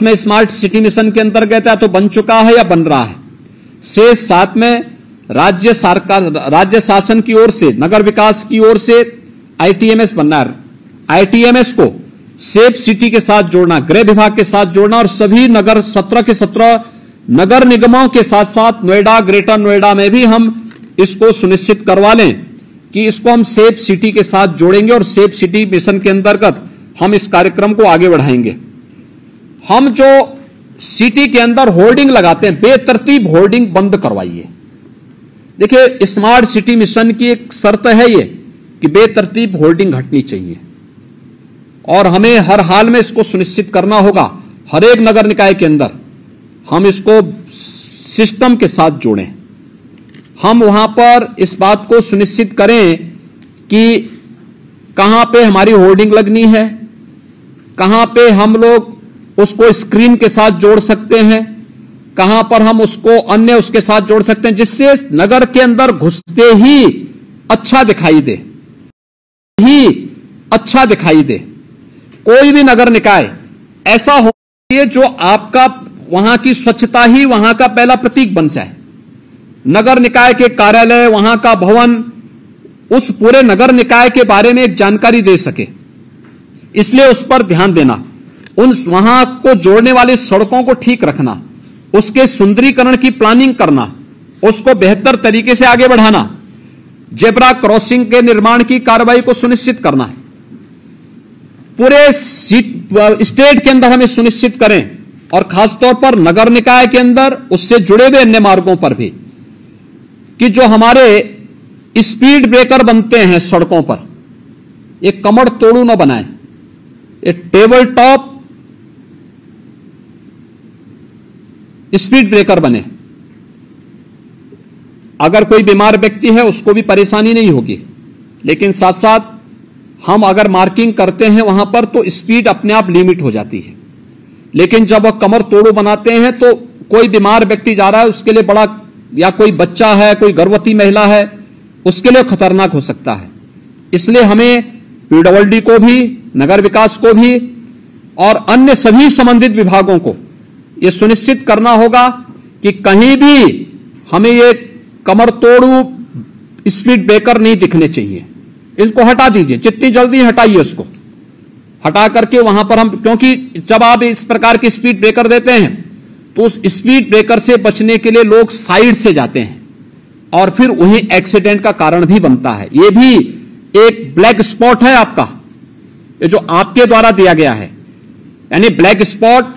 में smart city mission के अंतर्गत या तो बन चुका है या बन रहा है। शेष 7 में राज्य शासन की ओर से, नगर विकास की ओर से आईटीएमएस बनना है। आईटीएमएस को सेफ सिटी के साथ जोड़ना, गृह विभाग के साथ जोड़ना और सभी नगर 17 के 17 नगर निगमों के साथ साथ नोएडा, ग्रेटर नोएडा में भी हम इसको सुनिश्चित करवा लें कि इसको हम सेफ सिटी के साथ जोड़ेंगे और सेफ सिटी मिशन के अंतर्गत हम इस कार्यक्रम को आगे बढ़ाएंगे। हम जो सिटी के अंदर होर्डिंग लगाते हैं, बेतरतीब होर्डिंग बंद करवाइए। देखिए, स्मार्ट सिटी मिशन की एक शर्त है ये कि बेतरतीब होर्डिंग हटनी चाहिए और हमें हर हाल में इसको सुनिश्चित करना होगा। हर एक नगर निकाय के अंदर हम इसको सिस्टम के साथ जोड़ें। हम वहां पर इस बात को सुनिश्चित करें कि कहां पे हमारी होर्डिंग लगनी है, कहां पे हम लोग उसको स्क्रीन के साथ जोड़ सकते हैं, कहां पर हम उसको अन्य उसके साथ जोड़ सकते हैं, जिससे नगर के अंदर घुसते ही अच्छा दिखाई दे। कोई भी नगर निकाय ऐसा होना चाहिए जो आपका वहां की स्वच्छता ही वहां का पहला प्रतीक बन जाए। नगर निकाय के कार्यालय, वहां का भवन उस पूरे नगर निकाय के बारे में एक जानकारी दे सके, इसलिए उस पर ध्यान देना। उन वहां को जोड़ने वाली सड़कों को ठीक रखना, उसके सुंदरीकरण की प्लानिंग करना, उसको बेहतर तरीके से आगे बढ़ाना, जेब्रा क्रॉसिंग के निर्माण की कार्रवाई को सुनिश्चित करना है। पूरे स्टेट के अंदर हमें सुनिश्चित करें और खासतौर पर नगर निकाय के अंदर उससे जुड़े हुए अन्य मार्गों पर भी कि जो हमारे स्पीड ब्रेकर बनते हैं सड़कों पर, एक कमर तोड़ू न बनाए, एक टेबल टॉप स्पीड ब्रेकर बने। अगर कोई बीमार व्यक्ति है उसको भी परेशानी नहीं होगी, लेकिन साथ साथ हम अगर मार्किंग करते हैं वहां पर तो स्पीड अपने आप लिमिट हो जाती है। लेकिन जब वह कमर तोड़ू बनाते हैं तो कोई बीमार व्यक्ति जा रहा है, उसके लिए बड़ा, या कोई बच्चा है, कोई गर्भवती महिला है, उसके लिए खतरनाक हो सकता है। इसलिए हमें पीडब्ल्यूडी को भी, नगर विकास को भी और अन्य सभी संबंधित विभागों को यह सुनिश्चित करना होगा कि कहीं भी हमें ये कमर तोड़ू स्पीड ब्रेकर नहीं दिखने चाहिए। इनको हटा दीजिए, जितनी जल्दी हटाइए उसको, हटा करके वहां पर हम, क्योंकि जब आप इस प्रकार की स्पीड ब्रेकर देते हैं तो उस स्पीड ब्रेकर से बचने के लिए लोग साइड से जाते हैं और फिर वही एक्सीडेंट का कारण भी बनता है। यह भी एक ब्लैक स्पॉट है आपका, ये जो आपके द्वारा दिया गया है। यानी ब्लैक स्पॉट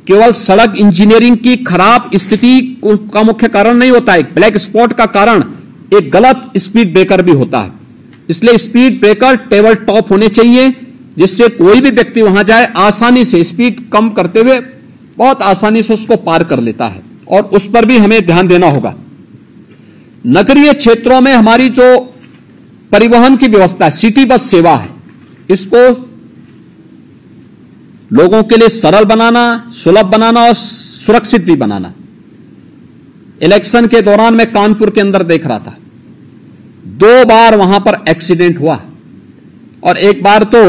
केवल सड़क इंजीनियरिंग की खराब स्थिति का मुख्य कारण नहीं होता है, ब्लैक स्पॉट का कारण एक गलत स्पीड ब्रेकर भी होता है। इसलिए स्पीड ब्रेकर टेबल टॉप होने चाहिए, जिससे कोई भी व्यक्ति वहां जाए आसानी से स्पीड कम करते हुए बहुत आसानी से उसको पार कर लेता है, और उस पर भी हमें ध्यान देना होगा। नगरीय क्षेत्रों में हमारी जो परिवहन की व्यवस्था है, सिटी बस सेवा है, इसको लोगों के लिए सरल बनाना, सुलभ बनाना और सुरक्षित भी बनाना। इलेक्शन के दौरान मैं कानपुर के अंदर देख रहा था, 2 बार वहां पर एक्सीडेंट हुआ, और एक बार तो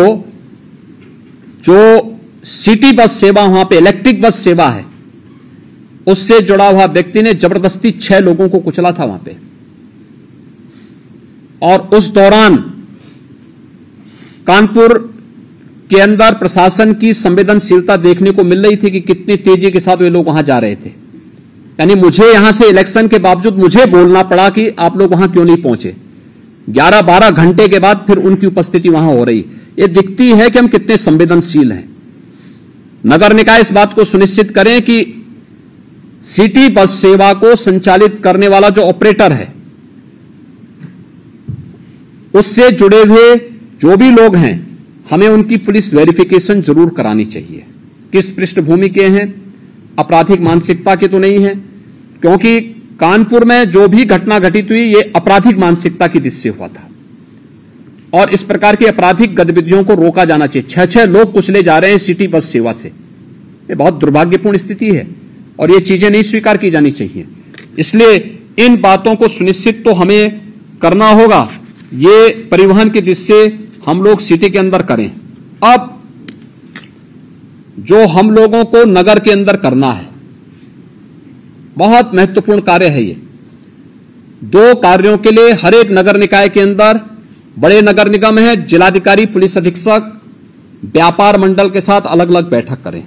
जो सिटी बस सेवा वहां पे इलेक्ट्रिक बस सेवा है उससे जुड़ा हुआ व्यक्ति ने जबरदस्ती 6 लोगों को कुचला था वहां पे। और उस दौरान कानपुर के अंदर प्रशासन की संवेदनशीलता देखने को मिल रही थी कि कितनी तेजी के साथ वे लोग वहां जा रहे थे। यानी मुझे यहां से इलेक्शन के बावजूद मुझे बोलना पड़ा कि आप लोग वहां क्यों नहीं पहुंचे। 11-12 घंटे के बाद फिर उनकी उपस्थिति वहां हो रही। ये दिखती है कि हम कितने संवेदनशील हैं। नगर निकाय इस बात को सुनिश्चित करें कि सिटी बस सेवा को संचालित करने वाला जो ऑपरेटर है, उससे जुड़े हुए जो भी लोग हैं, हमें उनकी पुलिस वेरिफिकेशन जरूर करानी चाहिए। किस पृष्ठभूमि के हैं, आपराधिक मानसिकता के तो नहीं है, क्योंकि कानपुर में जो भी घटना घटित हुई ये आपराधिक मानसिकता की दृष्टि से हुआ था, और इस प्रकार की आपराधिक गतिविधियों को रोका जाना चाहिए। 6-6 लोग कुचले जा रहे हैं सिटी बस सेवा से, ये बहुत दुर्भाग्यपूर्ण स्थिति है और ये चीजें नहीं स्वीकार की जानी चाहिए। इसलिए इन बातों को सुनिश्चित तो हमें करना होगा, ये परिवहन की दृष्टि से हम लोग सिटी के अंदर करें। अब जो हम लोगों को नगर के अंदर करना है, बहुत महत्वपूर्ण कार्य है ये। 2 कार्यों के लिए हर एक नगर निकाय के अंदर, बड़े नगर निगम है, जिलाधिकारी, पुलिस अधीक्षक, व्यापार मंडल के साथ अलग अलग बैठक करें,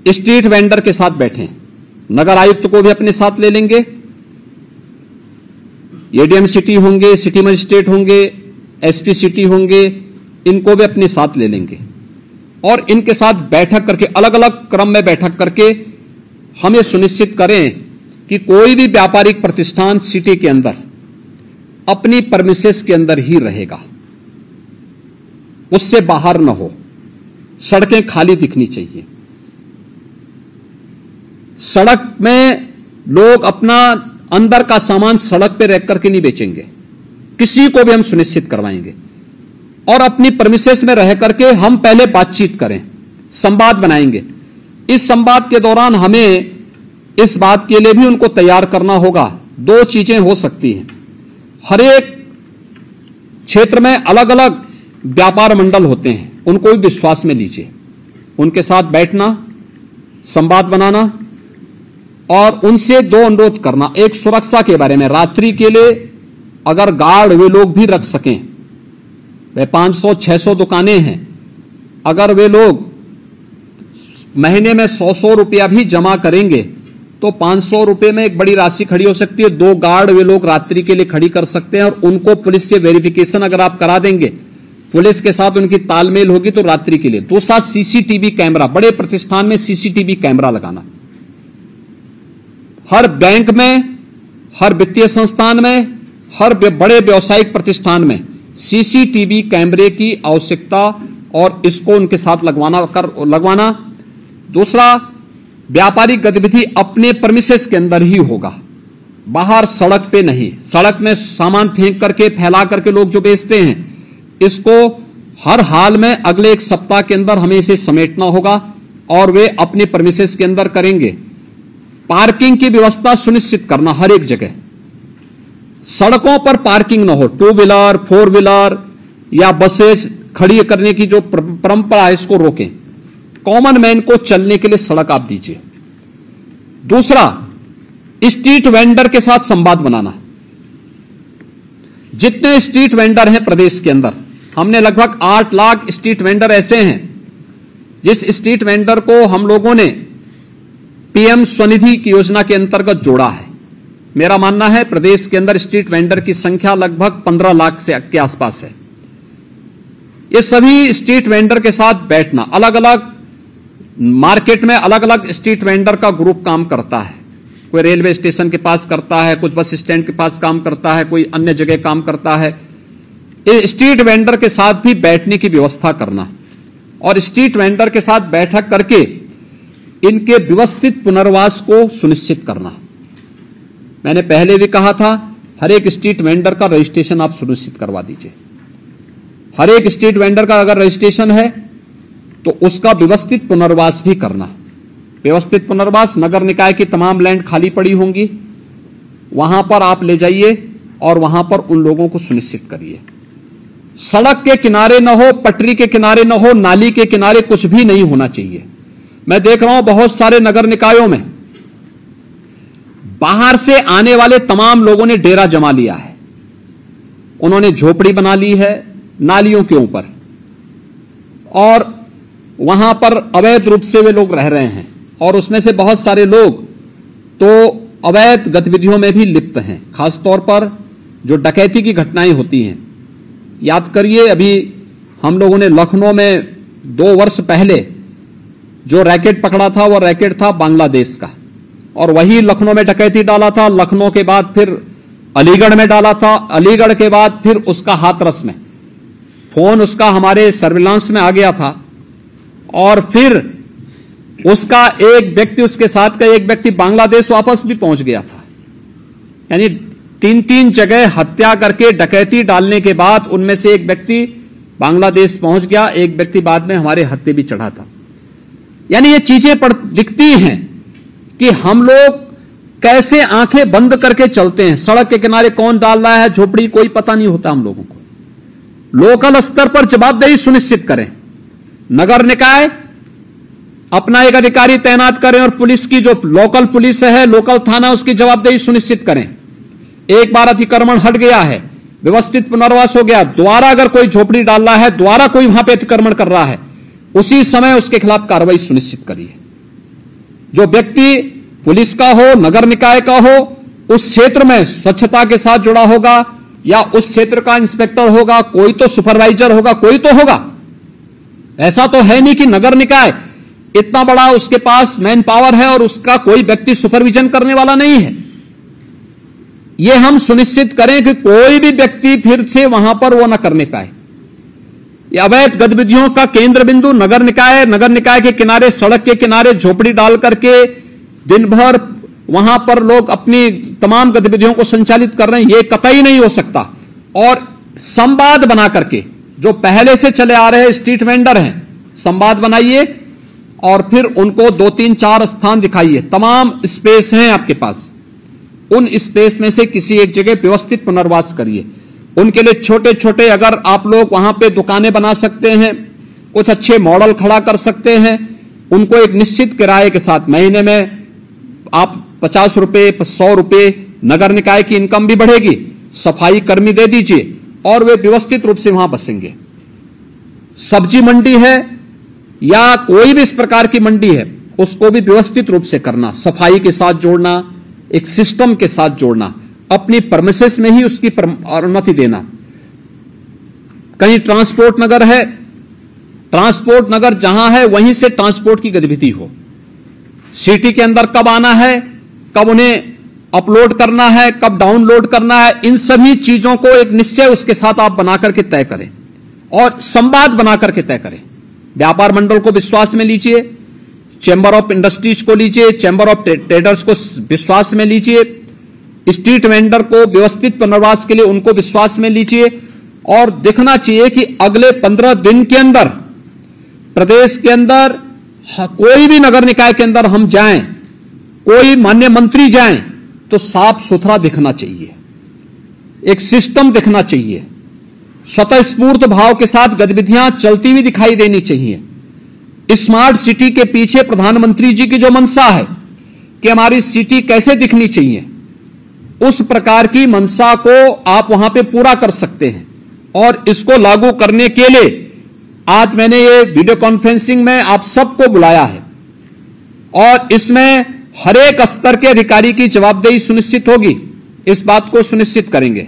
स्ट्रीट वेंडर के साथ बैठें, नगर आयुक्त को भी अपने साथ ले लेंगे, एडीएम सिटी होंगे, सिटी मजिस्ट्रेट होंगे, एसपी सिटी होंगे, इनको भी अपने साथ ले लेंगे और इनके साथ बैठक करके, अलग अलग क्रम में बैठक करके हम ये सुनिश्चित करें कि कोई भी व्यापारिक प्रतिष्ठान सिटी के अंदर अपनी परमिसेस के अंदर ही रहेगा, उससे बाहर न हो। सड़कें खाली दिखनी चाहिए। सड़क में लोग अपना अंदर का सामान सड़क पे रख करके नहीं बेचेंगे, किसी को भी हम सुनिश्चित करवाएंगे। और अपनी परमिसेस में रह करके हम पहले बातचीत करें, संवाद बनाएंगे। इस संवाद के दौरान हमें इस बात के लिए भी उनको तैयार करना होगा। 2 चीजें हो सकती हैं, हर एक क्षेत्र में अलग अलग व्यापार मंडल होते हैं, उनको भी विश्वास में लीजिए, उनके साथ बैठना, संवाद बनाना और उनसे 2 अनुरोध करना। एक, सुरक्षा के बारे में, रात्रि के लिए अगर गार्ड वे लोग भी रख सकें, वे 500-600 दुकानें हैं, अगर वे लोग महीने में 100-100 रुपया भी जमा करेंगे तो 500 रुपए में एक बड़ी राशि खड़ी हो सकती है। 2 गार्ड वे लोग रात्रि के लिए खड़ी कर सकते हैं और उनको पुलिस से वेरिफिकेशन अगर आप करा देंगे, पुलिस के साथ उनकी तालमेल होगी तो रात्रि के लिए। दूसरा, सीसीटीवी कैमरा, बड़े प्रतिष्ठान में सीसीटीवी कैमरा लगाना, हर बैंक में, हर वित्तीय संस्थान में, हर बड़े व्यावसायिक प्रतिष्ठान में सीसीटीवी कैमरे की आवश्यकता और इसको उनके साथ लगवाना। दूसरा, व्यापारिक गतिविधि अपने परमिसेस के अंदर ही होगा, बाहर सड़क पे नहीं। सड़क में सामान फेंक करके, फैला करके लोग जो बेचते हैं, इसको हर हाल में अगले 1 सप्ताह के अंदर हमें इसे समेटना होगा और वे अपने परमिसेस के अंदर करेंगे। पार्किंग की व्यवस्था सुनिश्चित करना, हर एक जगह सड़कों पर पार्किंग न हो। 2 व्हीलर, 4 व्हीलर या बसेज खड़ी करने की जो परंपरा है, इसको रोकें। कॉमन मैन को चलने के लिए सड़क आप दीजिए। दूसरा, स्ट्रीट वेंडर के साथ संवाद बनाना। जितने स्ट्रीट वेंडर हैं प्रदेश के अंदर, हमने लगभग 8 लाख स्ट्रीट वेंडर ऐसे हैं जिस स्ट्रीट वेंडर को हम लोगों ने पीएम स्वनिधि की योजना के अंतर्गत जोड़ा है। मेरा मानना है प्रदेश के अंदर स्ट्रीट वेंडर की संख्या लगभग 15 लाख के आसपास है। ये सभी स्ट्रीट वेंडर के साथ बैठना, अलग अलग मार्केट में अलग अलग स्ट्रीट वेंडर का ग्रुप काम करता है। कोई रेलवे स्टेशन के पास करता है, कुछ बस स्टैंड के पास काम करता है, कोई अन्य जगह काम करता है। स्ट्रीट वेंडर के साथ भी बैठने की व्यवस्था करना और स्ट्रीट वेंडर के साथ बैठक करके इनके व्यवस्थित पुनर्वास को सुनिश्चित करना। मैंने पहले भी कहा था, हर एक स्ट्रीट वेंडर का रजिस्ट्रेशन आप सुनिश्चित करवा दीजिए। हर एक स्ट्रीट वेंडर का अगर रजिस्ट्रेशन है तो उसका व्यवस्थित पुनर्वास भी करना। व्यवस्थित पुनर्वास, नगर निकाय की तमाम लैंड खाली पड़ी होंगी, वहां पर आप ले जाइए और वहां पर उन लोगों को सुनिश्चित करिए। सड़क के किनारे न हो, पटरी के किनारे न हो, नाली के किनारे कुछ भी नहीं होना चाहिए। मैं देख रहा हूं बहुत सारे नगर निकायों में बाहर से आने वाले तमाम लोगों ने डेरा जमा लिया है, उन्होंने झोपड़ी बना ली है नालियों के ऊपर और वहां पर अवैध रूप से वे लोग रह रहे हैं और उसमें से बहुत सारे लोग तो अवैध गतिविधियों में भी लिप्त हैं। खासतौर पर जो डकैती की घटनाएं होती हैं, याद करिए अभी हम लोगों ने लखनऊ में 2 वर्ष पहले जो रैकेट पकड़ा था, वो रैकेट था बांग्लादेश का और वही लखनऊ में डकैती डाला था। लखनऊ के बाद फिर अलीगढ़ में डाला था, अलीगढ़ के बाद फिर उसका हाथरस में, फोन उसका हमारे सर्विलांस में आ गया था और फिर उसका एक व्यक्ति, उसके साथ का एक व्यक्ति बांग्लादेश वापस भी पहुंच गया था। यानी 3 जगह हत्या करके डकैती डालने के बाद उनमें से एक व्यक्ति बांग्लादेश पहुंच गया, एक व्यक्ति बाद में हमारे हत्थे भी चढ़ा था। यानी ये चीजें दिखती हैं कि हम लोग कैसे आंखें बंद करके चलते हैं। सड़क के किनारे कौन डाल रहा है झोपड़ी, कोई पता नहीं होता हम लोगों को। लोकल स्तर पर जवाबदेही सुनिश्चित करें। नगर निकाय अपना एक अधिकारी तैनात करें और पुलिस की जो लोकल पुलिस है, लोकल थाना, उसकी जवाबदेही सुनिश्चित करें। एक बार अतिक्रमण हट गया है, व्यवस्थित पुनर्वास हो गया, दोबारा अगर कोई झोपड़ी डाल रहा है, दोबारा कोई वहां पे अतिक्रमण कर रहा है, उसी समय उसके खिलाफ कार्रवाई सुनिश्चित करिए। जो व्यक्ति पुलिस का हो, नगर निकाय का हो, उस क्षेत्र में स्वच्छता के साथ जुड़ा होगा या उस क्षेत्र का इंस्पेक्टर होगा, कोई तो सुपरवाइजर होगा, कोई तो होगा। ऐसा तो है नहीं कि नगर निकाय इतना बड़ा उसके पास मैन पावर है और उसका कोई व्यक्ति सुपरविजन करने वाला नहीं है। यह हम सुनिश्चित करें कि कोई भी व्यक्ति फिर से वहां पर वो न करने पाए। अवैध गतिविधियों का केंद्र बिंदु नगर निकाय के किनारे, सड़क के किनारे झोपड़ी डाल करके दिन भर वहां पर लोग अपनी तमाम गतिविधियों को संचालित कर रहे हैं, यह कतई नहीं हो सकता। और संवाद बना करके, जो पहले से चले आ रहे स्ट्रीट वेंडर हैं, संवाद बनाइए और फिर उनको 2, 3, 4 स्थान दिखाइए। तमाम स्पेस हैं आपके पास, उन स्पेस में से किसी एक जगह व्यवस्थित पुनर्वास करिए। उनके लिए छोटे छोटे अगर आप लोग वहां पे दुकानें बना सकते हैं, कुछ अच्छे मॉडल खड़ा कर सकते हैं, उनको एक निश्चित किराए के साथ महीने में आप 50 रुपए, 100 रुपए, नगर निकाय की इनकम भी बढ़ेगी, सफाई कर्मी दे दीजिए और वे व्यवस्थित रूप से वहां बसेंगे। सब्जी मंडी है या कोई भी इस प्रकार की मंडी है, उसको भी व्यवस्थित रूप से करना, सफाई के साथ जोड़ना, एक सिस्टम के साथ जोड़ना, अपनी परमिसेस में ही उसकी अनुमति देना। कहीं ट्रांसपोर्ट नगर है, ट्रांसपोर्ट नगर जहां है वहीं से ट्रांसपोर्ट की गतिविधि हो। सिटी के अंदर कब आना है, कब उन्हें अपलोड करना है, कब डाउनलोड करना है, इन सभी चीजों को एक निश्चय उसके साथ आप बनाकर के तय करें और संवाद बनाकर के तय करें। व्यापार मंडल को विश्वास में लीजिए, चैंबर ऑफ इंडस्ट्रीज को लीजिए, चैंबर ऑफ ट्रेडर्स को विश्वास में लीजिए, स्ट्रीट वेंडर को व्यवस्थित पुनर्वास के लिए उनको विश्वास में लीजिए और देखना चाहिए कि अगले 15 दिन के अंदर प्रदेश के अंदर कोई भी नगर निकाय के अंदर हम जाएं, कोई माननीय मंत्री जाएं तो साफ सुथरा दिखना चाहिए, एक सिस्टम दिखना चाहिए, स्वतःस्फूर्त भाव के साथ गतिविधियां चलती हुई दिखाई देनी चाहिए। स्मार्ट सिटी के पीछे प्रधानमंत्री जी की जो मंशा है कि हमारी सिटी कैसे दिखनी चाहिए, उस प्रकार की मंशा को आप वहां पे पूरा कर सकते हैं। और इसको लागू करने के लिए आज मैंने ये वीडियो कॉन्फ्रेंसिंग में आप सबको बुलाया है और इसमें हर एक स्तर के अधिकारी की जवाबदेही सुनिश्चित होगी, इस बात को सुनिश्चित करेंगे।